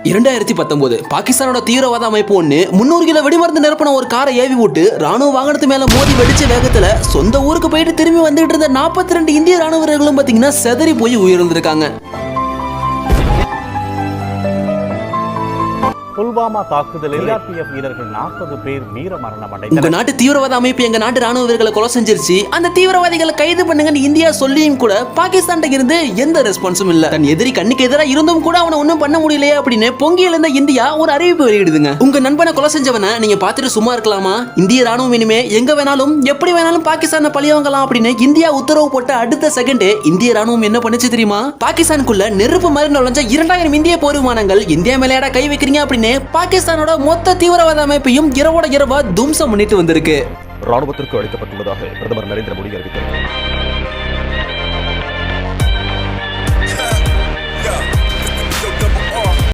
2019 பாகிஸ்தானோட தீவிரவாத அமைப்பு ஒண்ணு 300 கிலோ வெடிமருந்து நிரப்பின ஒரு காரை ஏவி விட்டு ராணுவ வாகனத்து மேல மோதி வெடிச்ச வேகத்துல சொந்த ஊருக்கு போயிட்டு திரும்பி வந்துட்டு இருந்த 42 இந்திய ராணுவ வீரர்களும் பாத்தீங்கன்னா செதறி போய் உயிரிழந்திருக்காங்க. புல்வாமா தாக்குதலில் சிஆர்பிஎஃப் வீரர்கள் 40 பேர் வீரமரணம் அடைந்தனர். உங்க நாட்டு தீவிரவாத அமைப்பு எங்க நாட்டு ராணுவ வீரர்களை கொலை செஞ்சிருச்சு, அந்த தீவிரவாதிகளை கைது பண்ணுங்கன்னு இந்தியா சொல்லியும் கூட பாகிஸ்தான் இருந்து எந்த ரெஸ்பான்ஸும் இல்ல. தன் எதிரி கண்ணுக்கு எதிராக இருந்தும் கூட அவனை ஒன்னும் பண்ண முடியலையே அப்படின்னு பொங்கி எழுந்த இந்தியா ஒரு அறிவிப்பு வெளியிடுதுங்க. உங்க நண்பனை கொலை செஞ்சவனை நீங்க பார்த்துட்டு சும்மா இருக்கலாமா? இந்திய ராணுவம் இனிமே எங்க வேணாலும் எப்படி வேணாலும் பாகிஸ்தானை பழிவாங்கலாம் அப்படின்னு இந்தியா உத்தரவு போட்ட அடுத்த செகண்டே இந்திய ராணுவம் என்ன பண்ணுச்சு தெரியுமா? பாகிஸ்தானுக்குள்ள நெருப்பு மாதிரி நுழைஞ்ச 2000 இந்திய போர் விமானங்கள் இந்தியா மேலையாட கை வைக்கிறீங்க அப்படின்னு பாகிஸ்தானோட மொத்த தீவிரவாத அமைப்பையும் இரவோட இரவா தும்சம் பண்ணிட்டு வந்திருக்கு. ராணுவத்திற்கு அளிக்கப்பட்டுள்ளதாக பிரதமர் நரேந்திர மோடி அறிவித்தார்.